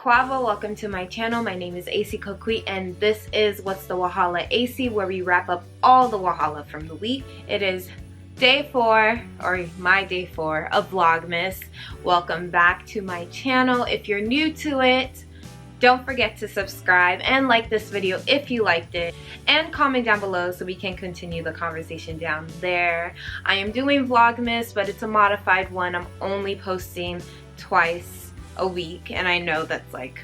AKwaaba, welcome to my channel. My name is AC Kokwi and this is What's the Wahala AC, where we wrap up all the Wahala from the week. It is day 4, or my day 4 of Vlogmas. Welcome back to my channel. If you're new to it, don't forget to subscribe and like this video if you liked it, and comment down below so we can continue the conversation down there. I am doing Vlogmas, but it's a modified one. I'm only posting twice a week, and I know that's like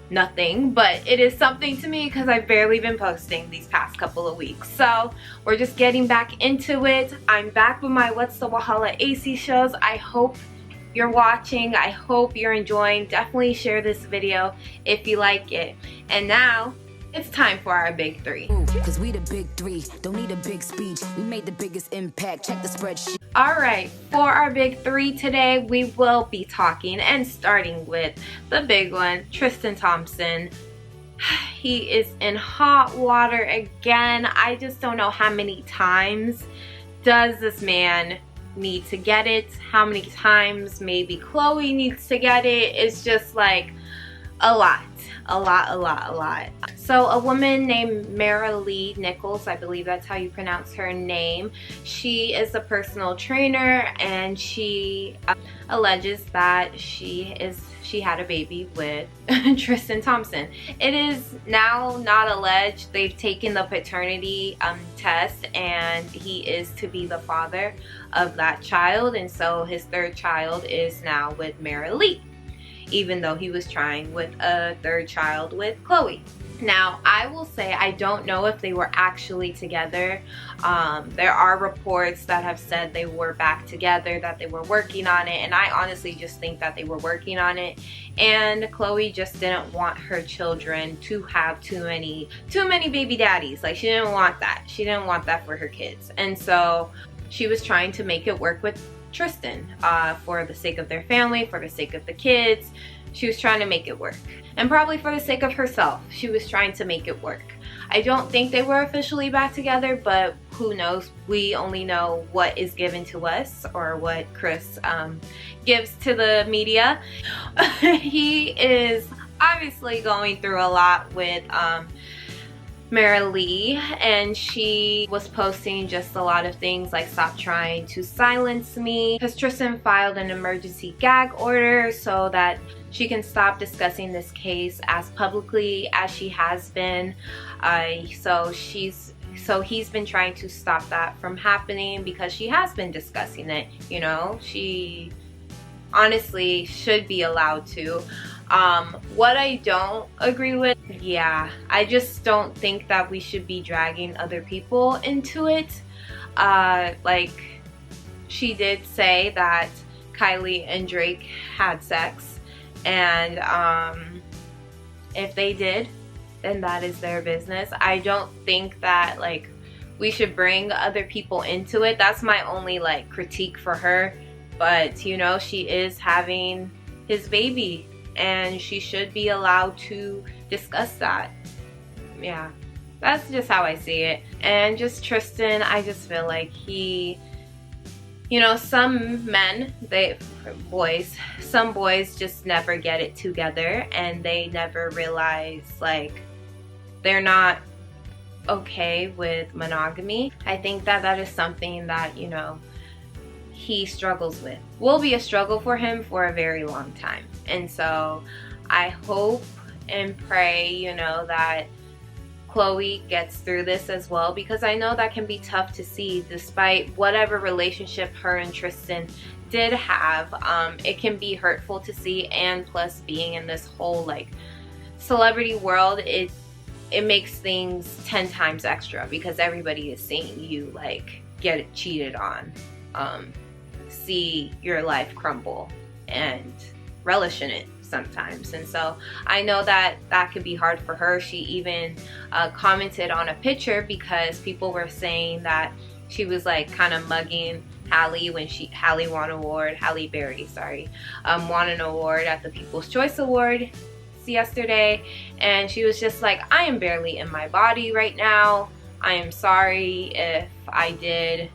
nothing, but it is something to me because I've barely been posting these past couple of weeks. So we're just getting back into it. I'm back with my What's the Wahala AC shows. I hope you're watching. I hope you're enjoying. Definitely share this video if you like it. And now it's time for our big 3. Cause we the big 3, don't need a big speech. We made the biggest impact. Check the spreadsheet. Alright, for our big 3 today, we will be talking and starting with the big one, Tristian Thompson. He is in hot water again. I just don't know how many times does this man need to get it. How many times maybe Chloe needs to get it. It's just like a lot. So a woman named Marilee Nichols, I believe that's how you pronounce her name, she is a personal trainer, and she alleges that she had a baby with Tristian Thompson. It is now not alleged. They've taken the paternity test, and he is to be the father of that child, and so his 3rd child is now with Marilee, even though he was trying with a 3rd child with Chloe. Now, I will say I don't know if they were actually together. There are reports that have said they were back together, that they were working on it, and I honestly just think that they were working on it. And Chloe just didn't want her children to have too many baby daddies. Like, she didn't want that. She didn't want that for her kids. And so she was trying to make it work with Tristian, for the sake of their family, for the sake of the kids. She was trying to make it work, and probably for the sake of herself, she was trying to make it work. I don't think they were officially back together, but who knows? We only know what is given to us, or what Chris gives to the media. He is obviously going through a lot with Marilee, and she was posting just a lot of things like "stop trying to silence me," because Tristian filed an emergency gag order so that she can stop discussing this case as publicly as she has been. So he's been trying to stop that from happening because she has been discussing it. You know, she honestly should be allowed to. What I don't agree with, I just don't think that we should be dragging other people into it. Like, she did say that Kylie and Drake had sex, and if they did, then that is their business. I don't think that, like, we should bring other people into it. That's my only, like, critique for her. But, you know, she is having his baby, and she should be allowed to discuss that. Yeah, that's just how I see it. And just Tristian, I just feel like he, you know, some boys just never get it together, and they never realize, like, they're not okay with monogamy. I think that that is something that, you know, he struggles with. Will be a struggle for him for a very long time. And so I hope and pray, you know, that Chloe gets through this as well, because I know that can be tough to see. Despite whatever relationship her and Tristian did have, it can be hurtful to see. And plus, being in this whole, like, celebrity world, it makes things 10 times extra, because everybody is seeing you, like, get cheated on, see your life crumble, and relish in it sometimes. And so I know that that could be hard for her. She even commented on a picture because people were saying that she was, like, kind of mugging Halle when Halle won an award. Halle Berry, sorry, won an award at the People's Choice Awards yesterday, and she was just like, "I am barely in my body right now. I am sorry if I did."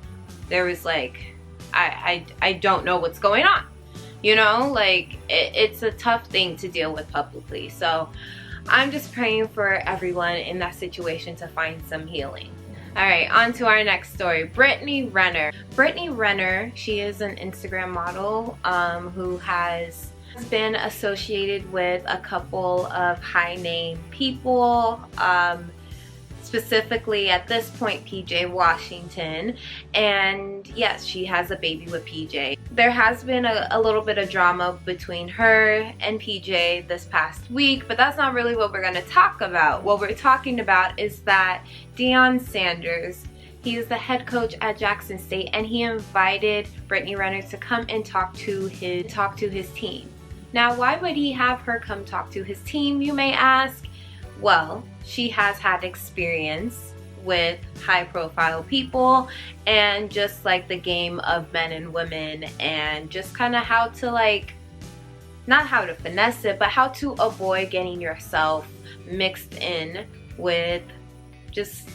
There was, like, I don't know what's going on. You know, like it's a tough thing to deal with publicly. So I'm just praying for everyone in that situation to find some healing. Alright, on to our next story. Brittany Renner. Brittany Renner, she is an Instagram model who has been associated with a couple of high-name people, specifically at this point PJ Washington, and yes, she has a baby with PJ. There has been a little bit of drama between her and PJ this past week, but that's not really what we're going to talk about. What we're talking about is that Deion Sanders, he is the head coach at Jackson State, and he invited Brittany Renner to come and talk to his team. Now, why would he have her come talk to his team, you may ask? Well, she has had experience with high-profile people and just like the game of men and women, and just kind of how to, like, not how to finesse it, but how to avoid getting yourself mixed in with just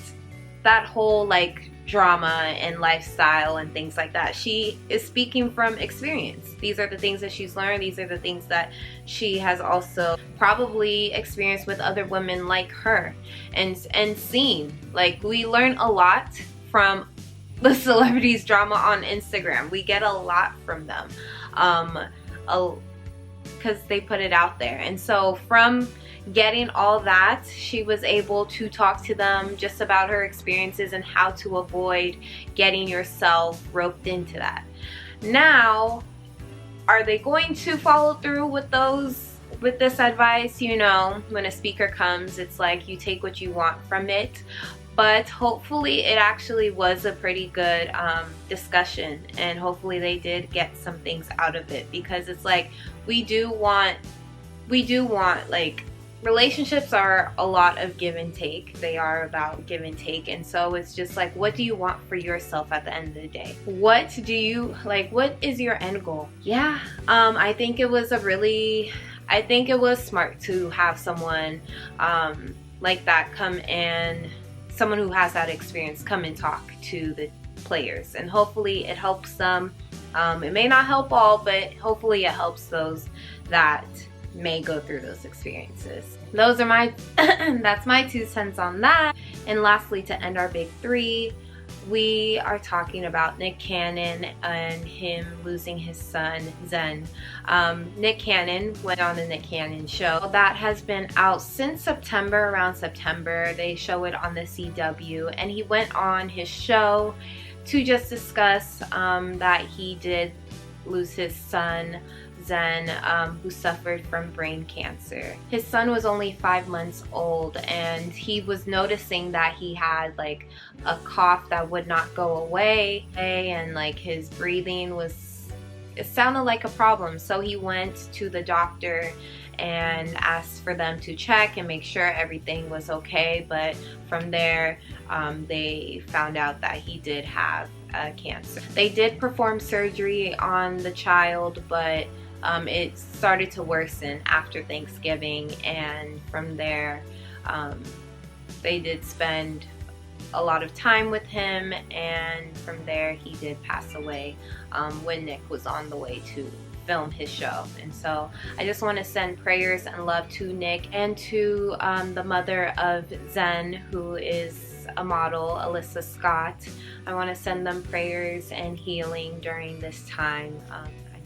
that whole like drama and lifestyle and things like that. She is speaking from experience. These are the things that she's learned. These are the things that she has also probably experienced with other women like her and seen. Like, we learn a lot from the celebrities' drama on Instagram. We get a lot from them because they put it out there. And so from getting all that, she was able to talk to them just about her experiences and how to avoid getting yourself roped into that. Now, are they going to follow through with this advice? You know, when a speaker comes, it's like you take what you want from it. But hopefully it actually was a pretty good discussion, and hopefully they did get some things out of it, because it's like we do want like, relationships are a lot of give and take. They are about give and take, and so it's just like, what do you want for yourself at the end of the day? What do you like? What is your end goal? Yeah, I think it was smart to have someone like that come, and someone who has that experience come and talk to the players, and hopefully it helps them. It may not help all, but hopefully it helps those that may go through those experiences. Those are my that's my 2 cents on that. And lastly, to end our big 3, we are talking about Nick Cannon and him losing his son Zen. Nick Cannon went on the Nick Cannon show that has been out since September. Around September, they show it on the CW, and he went on his show to just discuss that he did lose his son Zen, who suffered from brain cancer. His son was only 5 months old, and he was noticing that he had like a cough that would not go away, and like his breathing it sounded like a problem. So he went to the doctor and asked for them to check and make sure everything was okay. But from there, they found out that he did have cancer. They did perform surgery on the child, but it started to worsen after Thanksgiving, and from there they did spend a lot of time with him, and from there he did pass away when Nick was on the way to film his show. And so I just want to send prayers and love to Nick and to the mother of Zen, who is a model, Alyssa Scott. I want to send them prayers and healing during this time.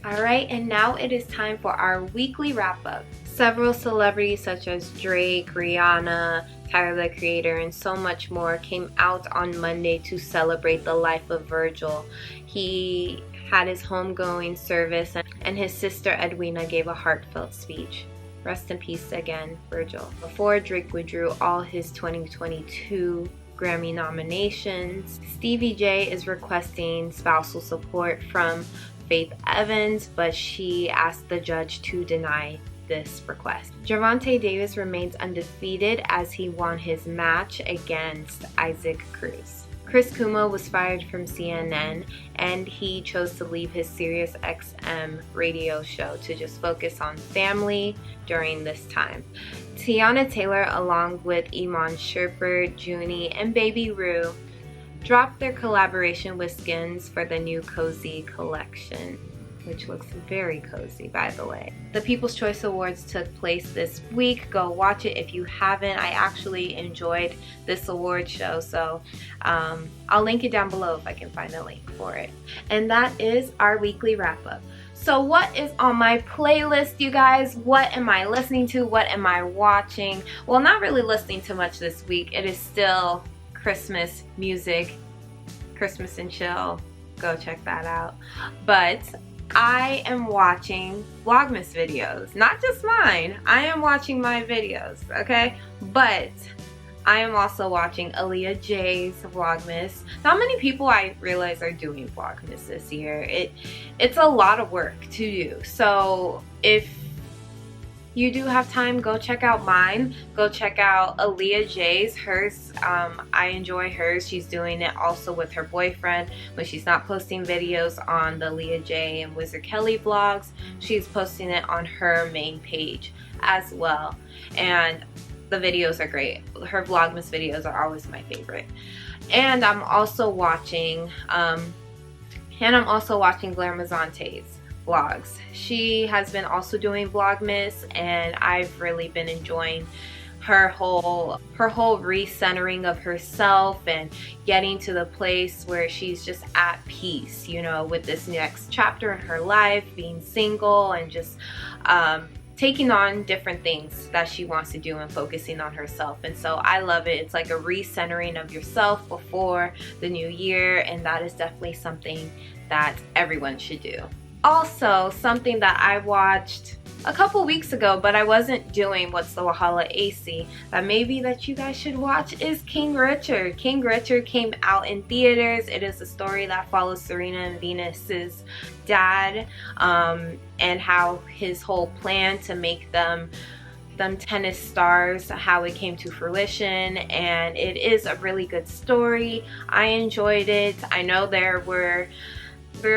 Alright, and now it is time for our weekly wrap-up. Several celebrities such as Drake, Rihanna, Tyler the Creator, and so much more came out on Monday to celebrate the life of Virgil. He had his homegoing service, and his sister Edwina gave a heartfelt speech. Rest in peace again, Virgil. Before Drake withdrew all his 2022 Grammy nominations, Stevie J is requesting spousal support from Faith Evans, but she asked the judge to deny this request. Gervonta Davis remains undefeated as he won his match against Isaac Cruz. Chris Kuma was fired from CNN, and he chose to leave his Sirius XM radio show to just focus on family during this time. Tiana Taylor, along with Iman Shumpert, Junie, and Baby Rue, dropped their collaboration with Skins for the new Cozy collection. which looks very cozy, by the way. The People's Choice Awards took place this week. Go watch it if you haven't. I actually enjoyed this award show, so I'll link it down below if I can find a link for it. And that is our weekly wrap-up. So what is on my playlist, you guys? What am I listening to? What am I watching? Well, not really listening to much this week. It is still Christmas music, Christmas and chill. Go check that out. But I am watching Vlogmas videos. Not just mine. I am watching my videos, okay? But I am also watching Aaliyah J's Vlogmas. Not many people I realize are doing Vlogmas this year. It's a lot of work to do. So if you do have time, go check out mine. Go check out Aaliyah J's. Hers, I enjoy hers. She's doing it also with her boyfriend. When she's not posting videos on the Aaliyah J and Wizard Kelly vlogs, she's posting it on her main page as well. And the videos are great. Her Vlogmas videos are always my favorite. And I'm also watching Glamazante's vlogs. She has been also doing Vlogmas, and I've really been enjoying her whole recentering of herself and getting to the place where she's just at peace, you know, with this next chapter in her life, being single and just taking on different things that she wants to do and focusing on herself. And so I love it. It's like a recentering of yourself before the new year, and that is definitely something that everyone should do. Also, something that I watched a couple weeks ago, but I wasn't doing WHATSTHEWAHALAESI, that maybe that you guys should watch, is King Richard. King Richard came out in theaters. It is a story that follows Serena and Venus's dad, and how his whole plan to make them tennis stars, how it came to fruition. And it is a really good story. I enjoyed it. I know there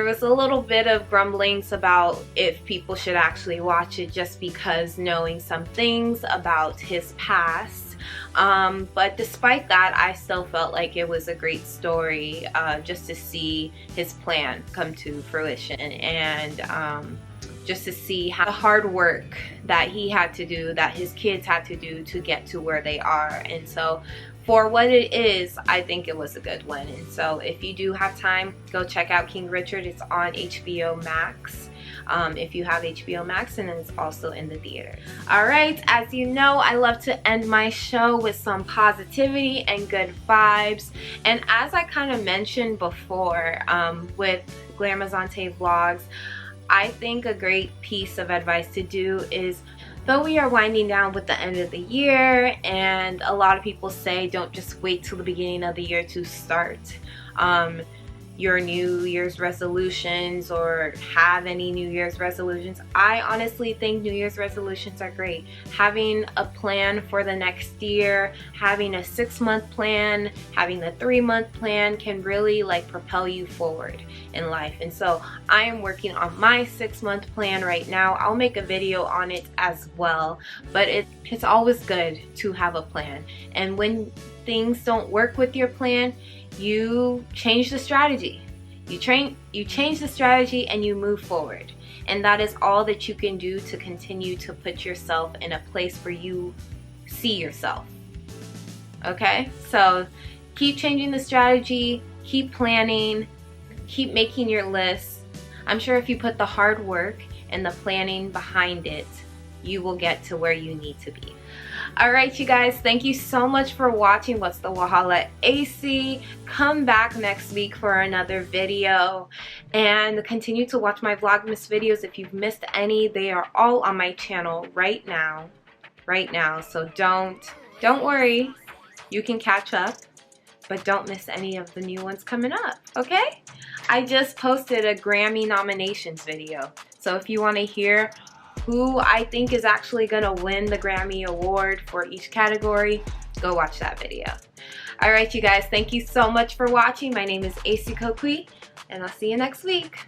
was a little bit of grumblings about if people should actually watch it, just because knowing some things about his past. But despite that, I still felt like it was a great story, just to see his plan come to fruition, and just to see how the hard work that he had to do, that his kids had to do to get to where they are. And so for what it is, I think it was a good one. And so if you do have time, go check out King Richard. It's on HBO Max. If you have HBO Max, and it's also in the theater. Alright, as you know, I love to end my show with some positivity and good vibes. And as I kind of mentioned before, with Glamazante vlogs, I think a great piece of advice to do is, though we are winding down with the end of the year, and a lot of people say don't just wait till the beginning of the year to start your New Year's resolutions or have any New Year's resolutions. I honestly think New Year's resolutions are great. Having a plan for the next year, having a 6-month plan, having a 3-month plan can really like propel you forward in life. And so I am working on my 6-month plan right now. I'll make a video on it as well, but it's always good to have a plan. And when things don't work with your plan, you change the strategy. You change the strategy and you move forward. And that is all that you can do to continue to put yourself in a place where you see yourself. Okay? So keep changing the strategy, keep planning, keep making your lists. I'm sure if you put the hard work and the planning behind it, you will get to where you need to be. Alright, you guys, thank you so much for watching What's the WHATSTHEWAHALAESI. Come back next week for another video, and continue to watch my Vlogmas videos. If you've missed any, they are all on my channel right now. So don't worry, you can catch up, but don't miss any of the new ones coming up, okay? I just posted a Grammy nominations video, so if you want to hear who I think is actually gonna win the Grammy Award for each category, go watch that video. Alright, you guys, thank you so much for watching. My name is AKwaaba, and I'll see you next week.